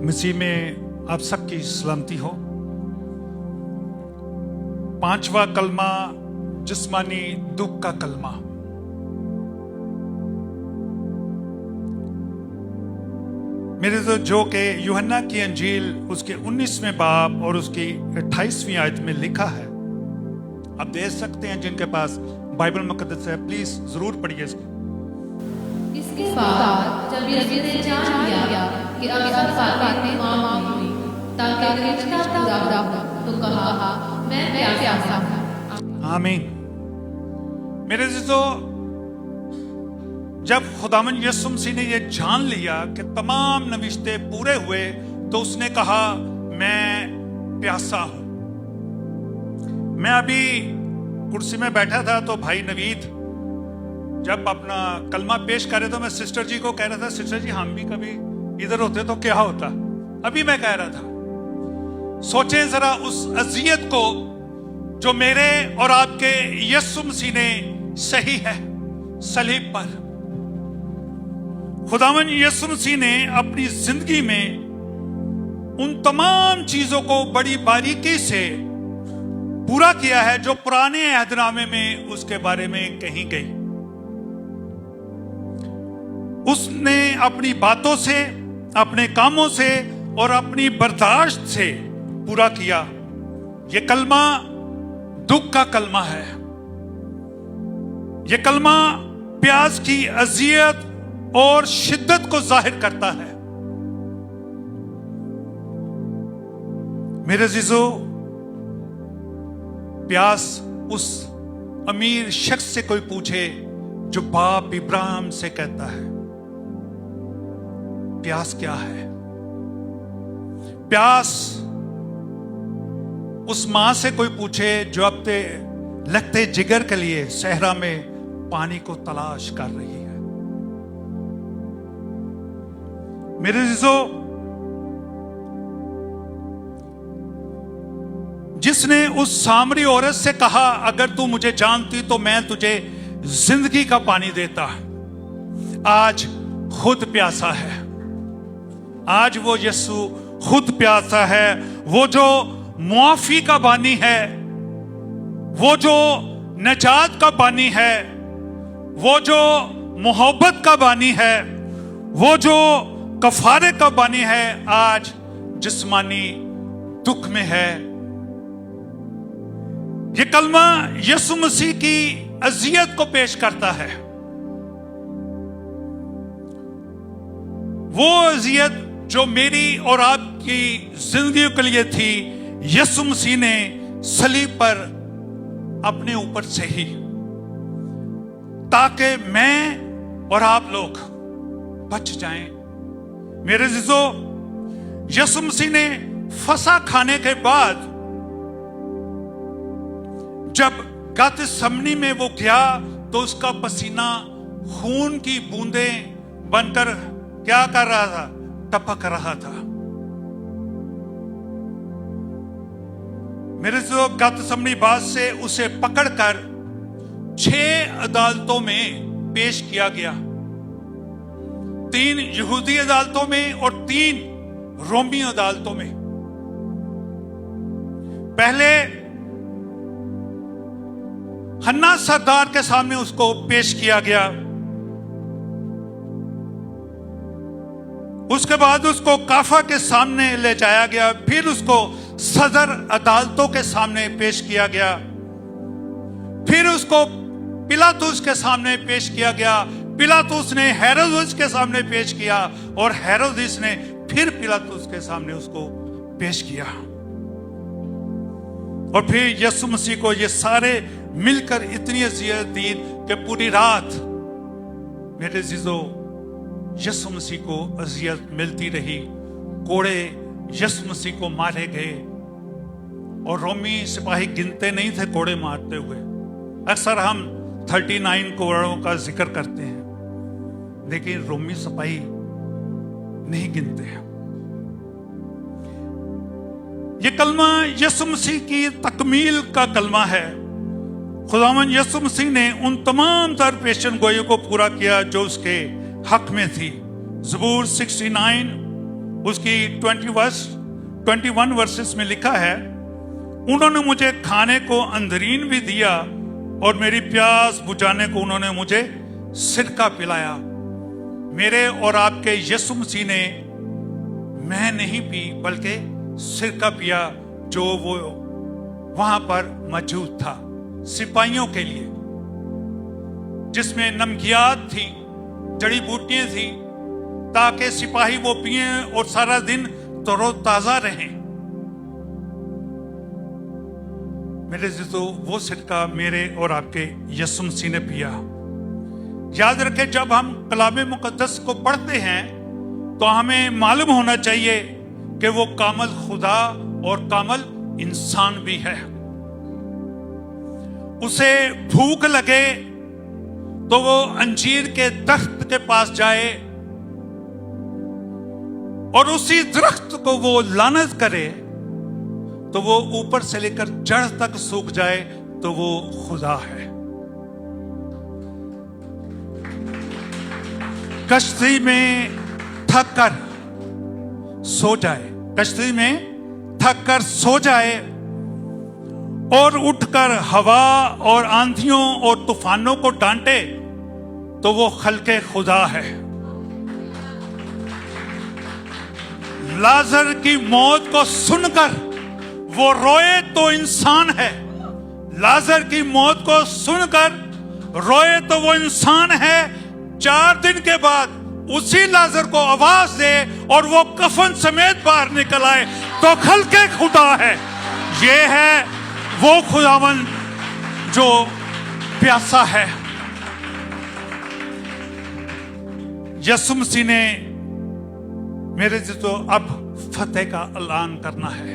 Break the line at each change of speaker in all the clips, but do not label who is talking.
मसीह में आप सबकी सलामती हो। पांचवा कलमा जिस्मानी दुख का कलमा। मेरे तो जो कि यूहन्ना की अंजील उसके 19वें बाब और उसकी 28वीं आयत में लिखा है, आप देख सकते हैं जिनके पास बाइबल मुकद्दस है, प्लीज जरूर पढ़िए इसको।
इसके बाद जब यीशु ने जान लिया कि अब सब बातें तमाम हुई ताकि रिश्ता पूरा हो, तो कहा, मैं प्यासा हूं।
आमीन। मेरे दोस्तों, जब खुदावंद यीशु मसीह ने ये जान लिया कि तमाम नविश्ते पूरे हुए, तो उसने कहा, मैं प्यासा हूं। मैं अभी कुर्सी में बैठा था तो भाई नवीद जब अपना कलमा पेश कर रहे तो मैं सिस्टर जी को कह रहा था, सिस्टर जी हम भी कभी इधर होते तो क्या होता। अभी मैं कह रहा था, सोचें जरा उस अजियत को जो मेरे और आपके यीशु मसीह ने सही है सलीब पर। खुदावंद यीशु मसीह ने अपनी जिंदगी में उन तमाम चीजों को बड़ी बारीकी से पूरा किया है जो पुराने अहदनामे में उसके बारे में कही गई। उसने अपनी बातों से, अपने कामों से और अपनी बर्दाश्त से पूरा किया। यह कलमा दुख का कलमा है। यह कलमा प्यास की अजियत और शिद्दत को जाहिर करता है। मेरे अजीजों, प्यास उस अमीर शख्स से कोई पूछे जो बाप इब्राहिम से कहता है, प्यास क्या है? प्यास उस मां से कोई पूछे जो अपने लगते जिगर के लिए सहरा में पानी को तलाश कर रही है। मेरे अजीजों, जिसने उस सामरी औरत से कहा, अगर तू मुझे जानती तो मैं तुझे जिंदगी का पानी देता, आज खुद प्यासा है। आज वो यीशु खुद प्यासा है। वो जो मुआफी का बानी है, वो जो नजात का बानी है, वो जो मोहब्बत का बानी है, वो जो कफारे का बानी है, आज जिस्मानी दुख में है। ये कलमा यीशु मसीह की अजियत को पेश करता है। वो अजियत जो मेरी और आपकी जिंदगी के लिए थी, यीशु मसीह ने सलीब पर अपने ऊपर से ही, ताकि मैं और आप लोग बच जाएं। मेरे अजीजों, यीशु मसीह ने फसा खाने के बाद जब गतसमनी में वो गया तो उसका पसीना खून की बूंदें बनकर क्या कर रहा था? टपक रहा था। मेरे जो गतसमनी बात से उसे पकड़कर 6 अदालतों में पेश किया गया। 3 यहूदी अदालतों में और 3 रोमी अदालतों में। पहले हन्ना सरदार के सामने उसको पेश किया गया। उसके बाद उसको काफा के सामने ले जाया गया। फिर उसको सदर अदालतों के सामने पेश किया गया। फिर उसको पिलातुस के सामने पेश किया गया। पिलातुस ने हेरोदेस के सामने पेश किया और हेरोदेस ने फिर पिलातुस के सामने उसको पेश किया। और फिर यीशु मसीह को ये सारे मिलकर इतनी अजियत दी कि पूरी रात मेरे अजीजों यीशु मसीह को अजियत मिलती रही। कोड़े यीशु मसीह को मारे गए और रोमी सिपाही गिनते नहीं थे कोड़े मारते हुए। अक्सर हम 39 कोड़ों का जिक्र करते हैं, लेकिन रोमी सिपाही नहीं गिनते हैं। यह कलमा यीशु मसीह की तकमील का कलमा है। खुदावंद यीशु मसीह ने उन तमाम तर पेशन गोइयों को पूरा किया जो उसके हक में थी। ज़बूर 69 उसकी 21 वर्सेस में लिखा है, उन्होंने मुझे खाने को अंदरीन भी दिया और मेरी प्यास बुझाने को उन्होंने मुझे सिरका पिलाया। मेरे और आपके यीशु मसीह ने मैं नहीं पी बल्कि सिरका पिया जो वो वहां पर मौजूद था सिपाहियों के लिए, जिसमें नमकियात थी, जड़ी बूटियां थी, ताकि सिपाही वो पिए और सारा दिन तरोताजा रहें। मेरे दोस्तों, वो सिरका मेरे और आपके यीशु मसीह ने पिया। याद रखें, जब हम कलाम मुकद्दस को पढ़ते हैं तो हमें मालूम होना चाहिए कि वो कामल खुदा और कामल इंसान भी है। उसे भूख लगे तो वो अंजीर के दरख्त के पास जाए और उसी दरख्त को वो लानत करे तो वो ऊपर से लेकर जड़ तक सूख जाए, तो वो खुदा है। कश्ती में थक कर सो जाए, कश्ती में थक कर सो जाए और उठकर हवा और आंधियों और तूफानों को डांटे, तो वो खल्के खुदा है। लाजर की मौत को सुनकर वो रोए तो इंसान है। लाजर की मौत को सुनकर रोए तो वो इंसान है। 4 दिन के बाद उसी लाजर को आवाज दे और वो कफन समेत बाहर निकल आए, तो खल्के खुदा है। ये है वो खुदावन जो प्यासा है। यीशु मसीह ने मेरे से तो अब फतेह का ऐलान करना है,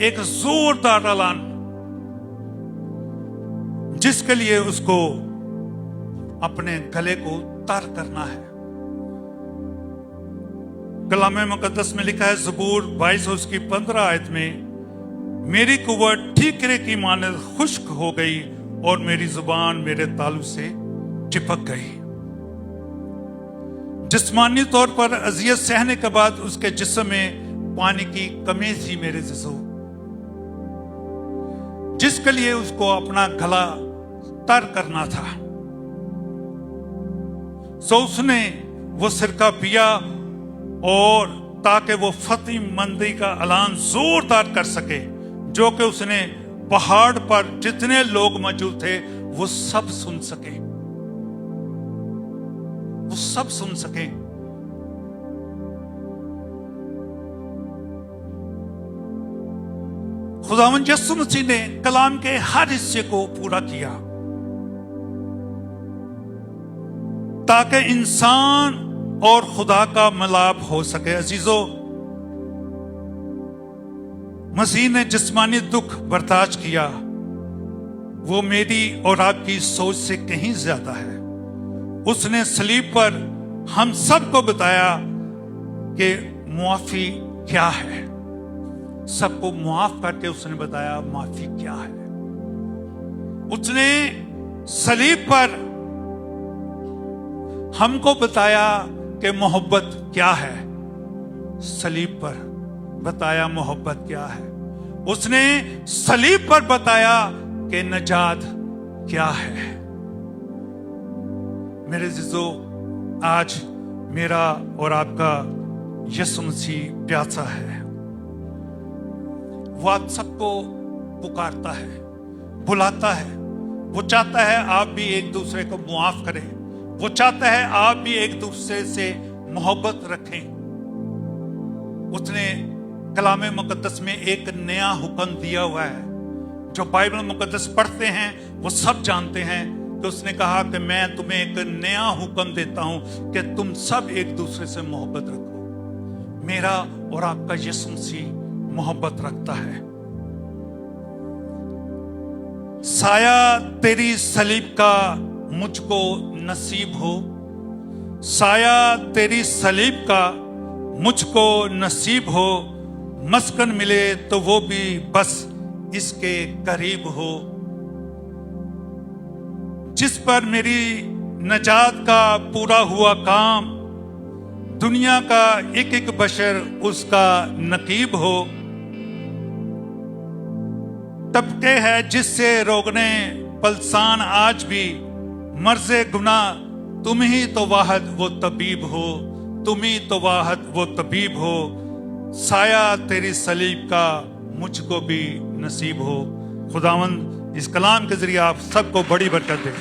एक जोरदार ऐलान, जिसके लिए उसको अपने गले को तर करना है। कलाम मुकद्दस में लिखा है, ज़बूर 22 उसकी 15 आयत में, मेरी कुव्वत ठीकरे की मानद खुश्क हो गई और मेरी जुबान मेरे तालू से चिपक गई। जिस्मानी तौर पर अजियत सहने के बाद उसके जिस्म में पानी की कमी थी मेरे जिसो, जिसके लिए उसको अपना गला तर करना था। सो उसने वो सिरका पिया और ताकि वो फतेह मंदी का ऐलान जोरदार कर सके, जो कि उसने पहाड़ पर जितने लोग मौजूद थे वो सब सुन सके, वो सब सुन सके। खुदावंद यीशु मसीह ने कलाम के हर हिस्से को पूरा किया ताकि इंसान और खुदा का मिलाप हो सके। अजीजों, मसीह ने जिस्मानी दुख बर्दाश्त किया, वो मेरी और आपकी सोच से कहीं ज्यादा है। उसने सलीब पर हम सबको बताया कि मुआफी क्या है, सबको मुआफ करके उसने बताया माफी क्या है। उसने सलीब पर हमको बताया कि मोहब्बत क्या है, सलीब पर बताया मोहब्बत क्या है। उसने सलीब पर बताया कि नजात क्या है। मेरे जिजो, आज मेरा और आपका यीशु मसीह प्यासा है। वो आप सबको पुकारता है, बुलाता है। वो चाहता है आप भी एक दूसरे को मुआफ करें। वो चाहता है आप भी एक दूसरे से मोहब्बत रखें। उसने कलाम मुकद्दस में एक नया हुक्म दिया हुआ है। जो बाइबल मुकद्दस पढ़ते हैं वो सब जानते हैं कि उसने कहा कि मैं तुम्हें एक नया हुक्म देता हूं कि तुम सब एक दूसरे से मोहब्बत रखो। मेरा और आपका यीशु मसीह मोहब्बत रखता है। साया तेरी सलीब का मुझको नसीब हो, साया तेरी सलीब का मुझको नसीब हो। मस्कन मिले तो वो भी बस इसके करीब हो, जिस पर मेरी नजात का पूरा हुआ काम, दुनिया का एक एक बशर उसका नकीब हो। तबके है जिससे रोकने पलसान आज भी मर्ज़े गुना, तुम ही तो वाहद वो तबीब हो, तुम ही तो वाहद वो तबीब हो। साया तेरी सलीब का मुझको भी नसीब हो। खुदावंद इस कलाम के जरिए आप सबको बड़ी बरकत दे।